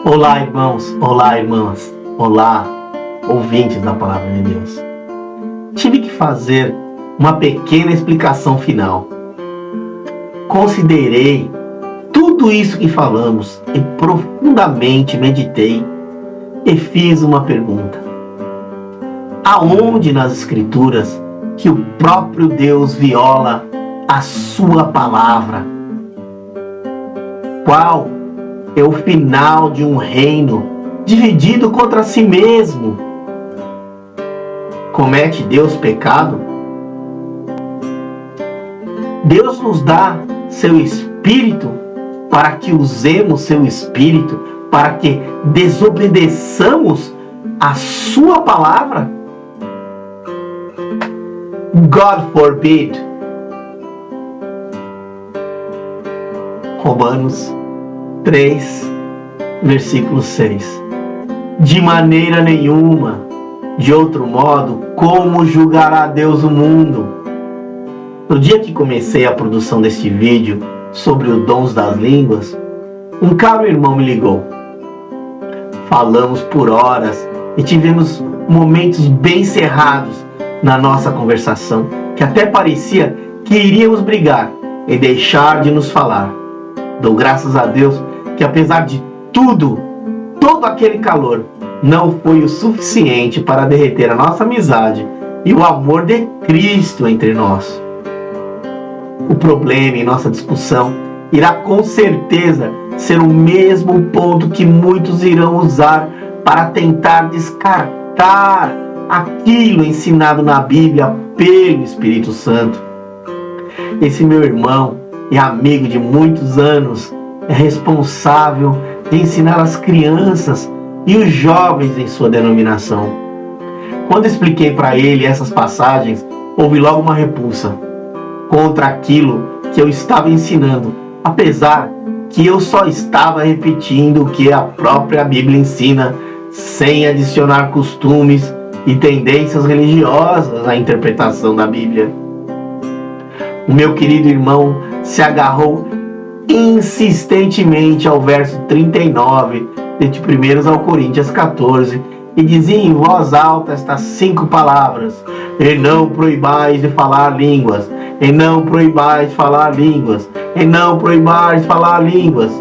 Olá, irmãos, olá, irmãs, olá, ouvintes da Palavra de Deus. Tive que fazer uma pequena explicação final. Considerei tudo isso que falamos e profundamente meditei e fiz uma pergunta. Aonde nas Escrituras que o próprio Deus viola a sua palavra? Qual é o final de um reino dividido contra si mesmo? Comete Deus pecado? Deus nos dá seu Espírito para que usemos seu Espírito, para que desobedeçamos a sua palavra? God forbid. Romanos 3, versículo 6. De maneira nenhuma, de outro modo, como julgará Deus o mundo? No dia que comecei a produção deste vídeo sobre os dons das línguas, um caro irmão me ligou. Falamos por horas e tivemos momentos bem cerrados na nossa conversação, que até parecia que iríamos brigar e deixar de nos falar. Dou graças a Deus que, apesar de tudo, todo aquele calor não foi o suficiente para derreter a nossa amizade e o amor de Cristo entre nós. O problema em nossa discussão irá com certeza ser o mesmo ponto que muitos irão usar para tentar descartar aquilo ensinado na Bíblia pelo Espírito Santo. Esse meu irmão e amigo de muitos anos é responsável de ensinar as crianças e os jovens em sua denominação. Quando expliquei para ele essas passagens, houve logo uma repulsa contra aquilo que eu estava ensinando, apesar que eu só estava repetindo o que a própria Bíblia ensina, sem adicionar costumes e tendências religiosas à interpretação da Bíblia. O meu querido irmão se agarrou insistentemente ao verso 39 de 1 Coríntios 14 e dizia em voz alta estas 5 palavras: e não proibais de falar línguas, e não proibais de falar línguas, e não proibais de falar línguas,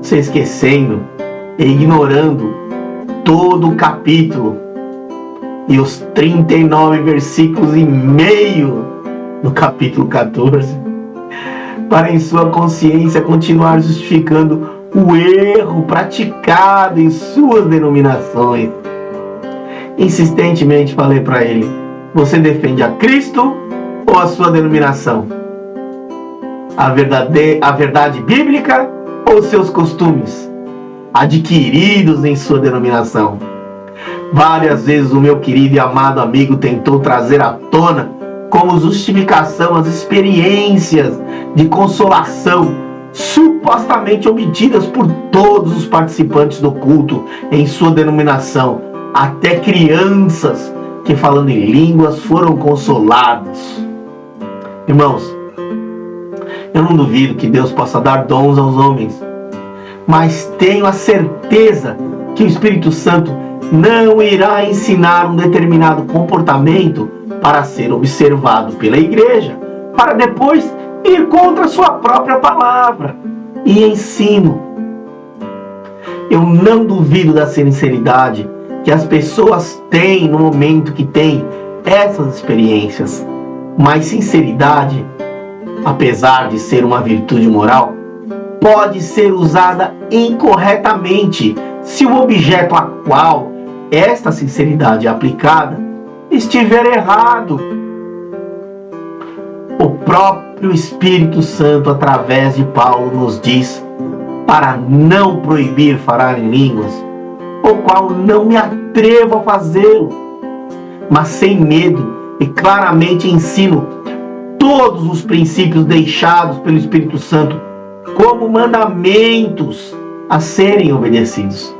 se esquecendo e ignorando todo o capítulo e os 39 versículos e meio do capítulo 14, para em sua consciência continuar justificando o erro praticado em suas denominações. Insistentemente falei para ele: você defende a Cristo ou a sua denominação? A verdade bíblica ou seus costumes adquiridos em sua denominação? Várias vezes o meu querido e amado amigo tentou trazer à tona como justificação as experiências de consolação supostamente obtidas por todos os participantes do culto em sua denominação, até crianças que, falando em línguas, foram consolados. Irmãos, eu não duvido que Deus possa dar dons aos homens, mas tenho a certeza que o Espírito Santo não irá ensinar um determinado comportamento para ser observado pela igreja, para depois ir contra a sua própria palavra e ensino. Eu não duvido da sinceridade que as pessoas têm no momento que têm essas experiências, mas sinceridade, apesar de ser uma virtude moral, pode ser usada incorretamente se o objeto a qual esta sinceridade é aplicada estiver errado. O próprio Espírito Santo, através de Paulo, nos diz para não proibir falar em línguas, o qual não me atrevo a fazê-lo, mas sem medo e claramente ensino todos os princípios deixados pelo Espírito Santo como mandamentos a serem obedecidos.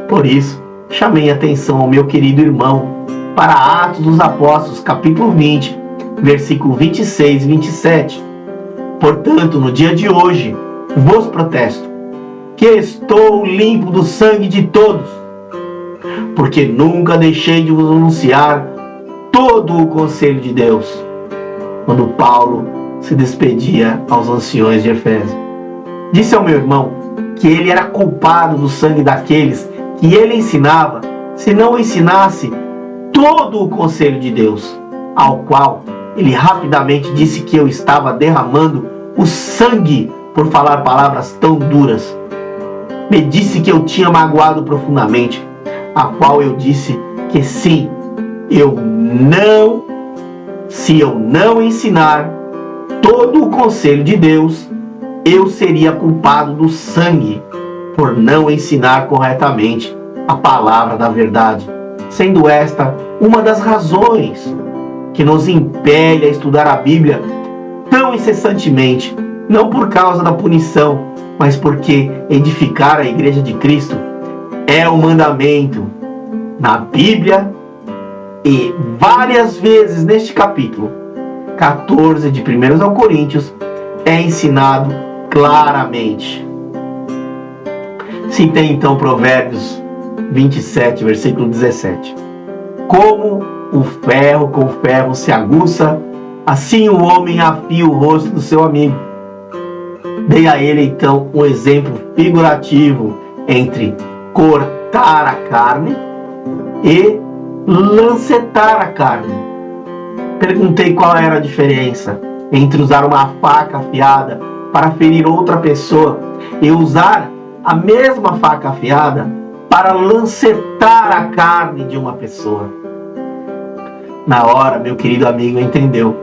Por isso, chamei a atenção ao meu querido irmão para Atos dos Apóstolos, capítulo 20, versículo 26 e 27. Portanto, no dia de hoje, vos protesto que estou limpo do sangue de todos, porque nunca deixei de vos anunciar todo o conselho de Deus. Quando Paulo se despedia aos anciões de Efésio, disse ao meu irmão que ele era culpado do sangue daqueles que ele ensinava, se não ensinasse todo o conselho de Deus, ao qual ele rapidamente disse que eu estava derramando o sangue por falar palavras tão duras. Me disse que eu tinha magoado profundamente, a qual eu disse que sim, se eu não ensinar todo o conselho de Deus, eu seria culpado do sangue por não ensinar corretamente a palavra da verdade, sendo esta uma das razões que nos impele a estudar a Bíblia tão incessantemente, não por causa da punição, mas porque edificar a Igreja de Cristo é um mandamento. Na Bíblia, e várias vezes neste capítulo 14 de 1 Coríntios, é ensinado claramente. Citei então Provérbios 27, versículo 17. Como o ferro com o ferro se aguça, assim o homem afia o rosto do seu amigo. Dei a ele então um exemplo figurativo entre cortar a carne e lancetar a carne. Perguntei qual era a diferença entre usar uma faca afiada para ferir outra pessoa e usar a mesma faca afiada para lancetar a carne de uma pessoa. Na hora, meu querido amigo entendeu.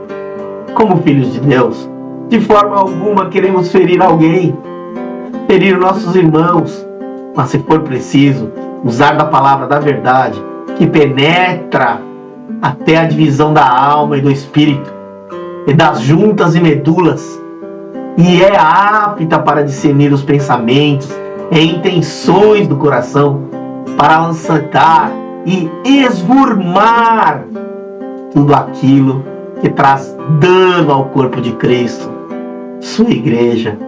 Como filhos de Deus, de forma alguma queremos ferir alguém, ferir nossos irmãos, mas se for preciso, usar da palavra da verdade, que penetra até a divisão da alma e do espírito, e das juntas e medulas, e é apta para discernir os pensamentos e intenções do coração, para lançar e esvurmar tudo aquilo que traz dano ao corpo de Cristo, sua igreja,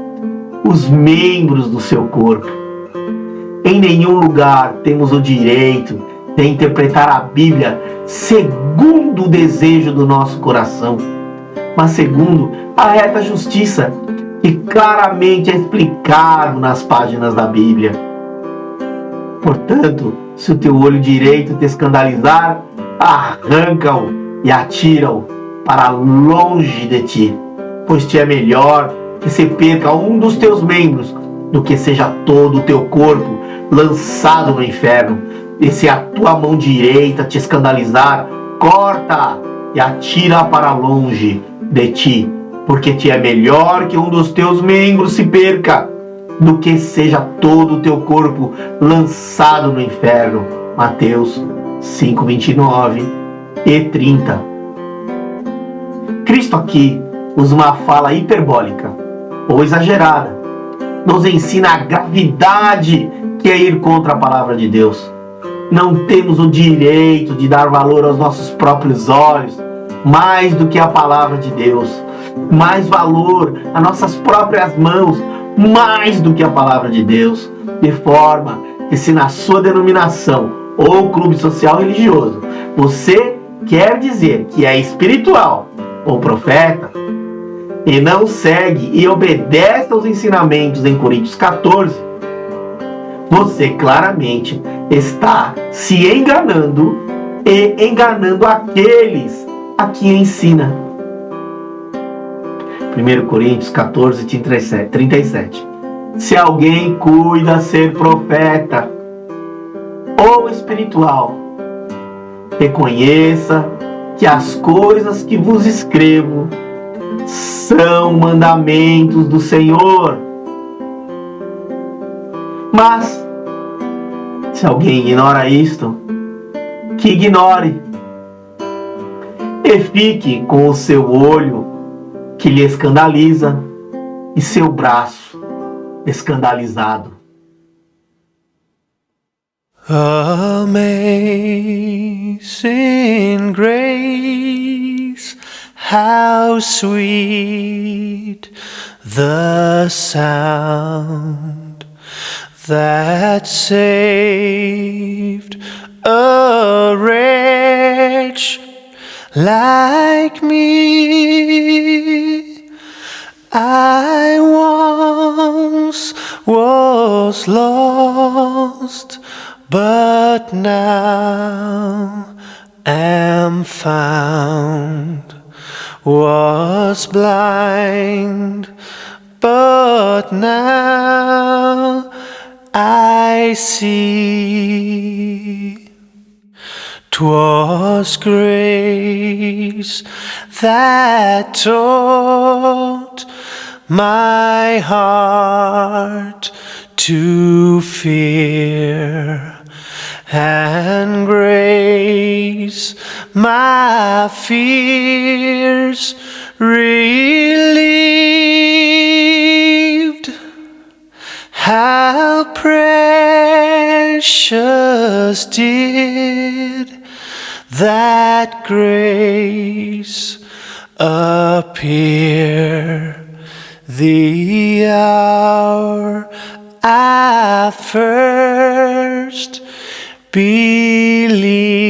os membros do seu corpo. Em nenhum lugar temos o direito de interpretar a Bíblia segundo o desejo do nosso coração, mas segundo a reta justiça que claramente é explicado nas páginas da Bíblia. Portanto, se o teu olho direito te escandalizar, arranca-o e atira-o para longe de ti, pois te é melhor que se perca um dos teus membros do que seja todo o teu corpo lançado no inferno. E se a tua mão direita te escandalizar, corta e atira para longe de ti, porque te é melhor que um dos teus membros se perca do que seja todo o teu corpo lançado no inferno. Mateus 5, 29 e 30. Cristo aqui usa uma fala hiperbólica ou exagerada. Nos ensina a gravidade que é ir contra a palavra de Deus. Não temos o direito de dar valor aos nossos próprios olhos mais do que a palavra de Deus. Mais valor às nossas próprias mãos mais do que a palavra de Deus. De forma que, se na sua denominação ou clube social religioso você quer dizer que é espiritual ou profeta e não segue e obedece aos ensinamentos em Coríntios 14, você claramente está se enganando e enganando aqueles a quem ensina. 1 Coríntios 14, 37. Se alguém cuida ser profeta ou espiritual, reconheça que as coisas que vos escrevo são mandamentos do Senhor. Mas, se alguém ignora isto, que ignore, e fique com o seu olho que lhe escandaliza e seu braço escandalizado. Amazing grace, how sweet the sound that saved a wretch like me. I once was lost, but now am found. Was blind, but now I see. 'Twas grace that taught my heart to fear, and grace my fears relieved. How precious did that grace appear the hour I first believed.